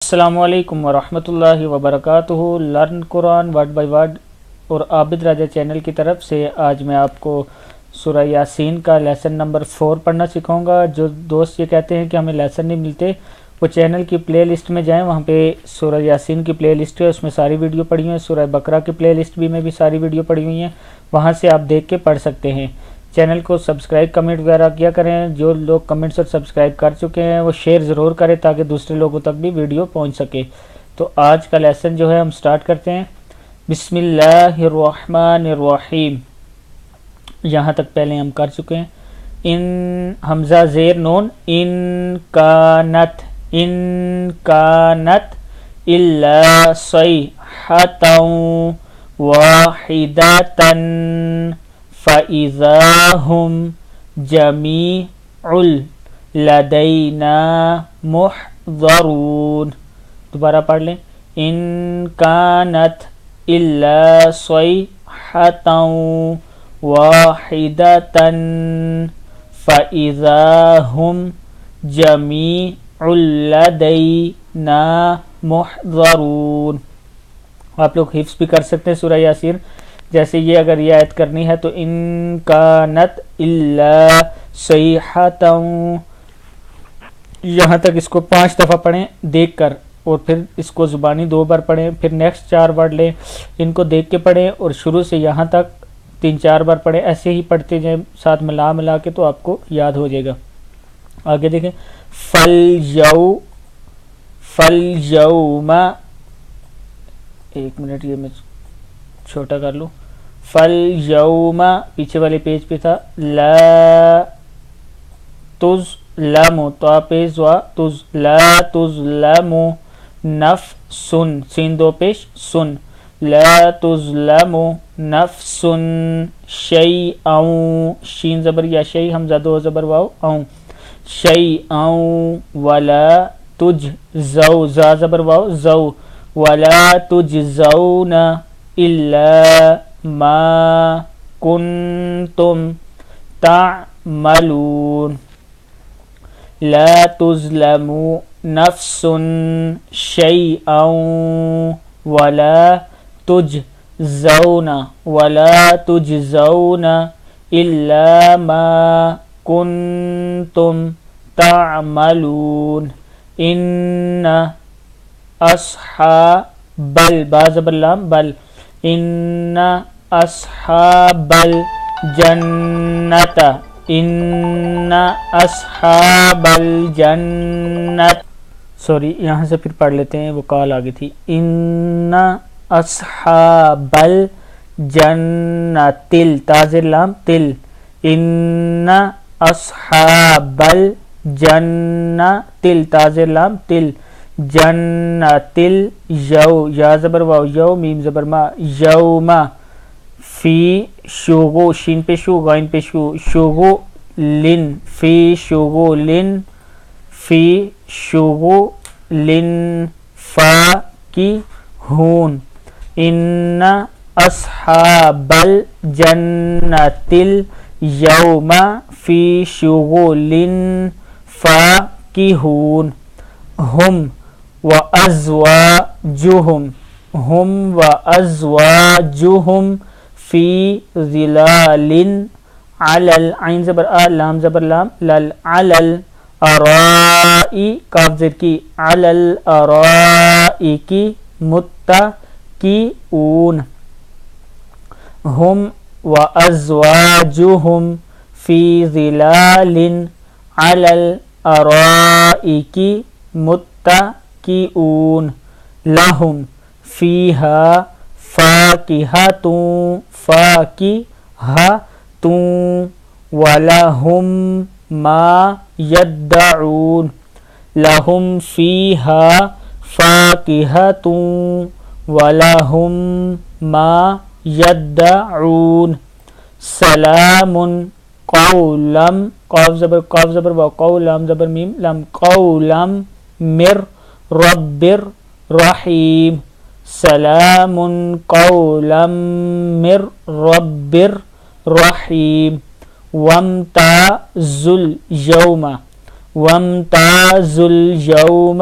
السلام علیکم ورحمۃ اللہ وبرکاتہ۔ Learn Quran word by word اور عابد راجہ چینل کی طرف سے آج میں آپ کو سورہ یاسین کا لیسن نمبر 4 پڑھنا سکھاؤں گا۔ جو دوست یہ کہتے ہیں کہ ہمیں لیسن نہیں ملتے، وہ چینل کی پلے لسٹ میں جائیں، وہاں پہ سورہ یاسین کی پلے لسٹ ہے، اس میں ساری ویڈیو پڑھی ہوئی ہیں۔ سورہ بقرہ کی پلے لسٹ میں بھی ساری ویڈیو پڑھی ہوئی ہیں، وہاں سے آپ دیکھ کے پڑھ سکتے ہیں۔ چینل کو سبسکرائب کمنٹ وغیرہ کیا کریں، جو لوگ کمنٹس اور سبسکرائب کر چکے ہیں وہ شیئر ضرور کریں تاکہ دوسرے لوگوں تک بھی ویڈیو پہنچ سکے۔ تو آج کا لیسن جو ہے ہم سٹارٹ کرتے ہیں۔ بسم اللہ الرحمن الرحیم، یہاں تک پہلے ہم کر چکے ہیں۔ ان حمزہ زیر نون، ان کانت الا صیحۃ واحدۃ فَإِذَا هُمْ جَمِيعٌ لَدَيْنَا مُحْضَرُونَ۔ دوبارہ پڑھ لیں۔ ان کانت الا صیحۃ واحدۃ فَإِذَا هُمْ جَمِيعٌ لَدَيْنَا مُحْضَرُونَ۔ آپ لوگ حفظ بھی کر سکتے ہیں سورہ یاسین، جیسے یہ اگر یہ آیت کرنی ہے تو ان کانت الا صیحۃ، یہاں تک اس کو 5 دفعہ پڑھیں دیکھ کر، اور پھر اس کو زبانی 2 بار پڑھیں، پھر نیکسٹ 4 ورڈ لیں، ان کو دیکھ کے پڑھیں اور شروع سے یہاں تک 3-4 بار پڑھیں، ایسے ہی پڑھتے جائیں ساتھ ملا کے، تو آپ کو یاد ہو جائے گا۔ آگے دیکھیں۔ فَالْيَوْمَ، ایک منٹ یہ میں چھوٹا کر لوں۔ فَالْيَوْمَ پیچھے والے پیج پہ تھا، لا تُظْلَمُ، تو پیش وا لا تُظْلَمُ نَفْسٌ، سین 2 پیش سن، لا تُظْلَمُ نَفْسٌ شَيْئًا، شین زبر یا شیء، حمزہ 2 زبر واو اوں، شَيْئًا وَلَا تُجْزَوْ، زا زبر واو زو، وَلَا تُجْزَوْنَ إِلَّا مَا كُنْتُمْ تَعْمَلُونَ۔ لَا تُظْلَمُ نَفْسٌ شَيْئًا وَلَا تُجْزَوْنَ إِلَّا مَا كُنْتُمْ تَعْمَلُونَ۔ إِنَّ اصحاب با زبر لام بل، ان اصحاب الجنت، ان اصحاب الجنت، سوری یہاں سے پھر پڑھ لیتے ہیں، وہ کال آگئی تھی۔ ان اصحاب الجنت، تازر لام تل، ان اصحاب الجنت، تازر لام تل، جنتل یو، یا زبر واو یو، میم زبر ما، یوما، فی شوغو، شین پہ شو غائن پہ شو، شوغو لن، فی شوغو لن، فی شوغو لن فا کی ہون، ان اصحاب الجنت اليوم فی شغل فاکہون، ہم وازواجہم فی ظلال علی، عین زبر آ لام زبر لام لل، علی الارائی، کاف زیر کی، علی الارائک متکئون، ہم وازواجہم فی ظلال علی الارائک متکئون، لہم فیہا فاکہۃ ولہم ما یدعون، لہم فیہا فاکہۃ ولہم ما یدعون، سلام قولا، قاف زبر واو قولام زبر میم لام، قولام مر رب الرحیم، سلام قولا من رب الرحیم، وامتازوا اليوم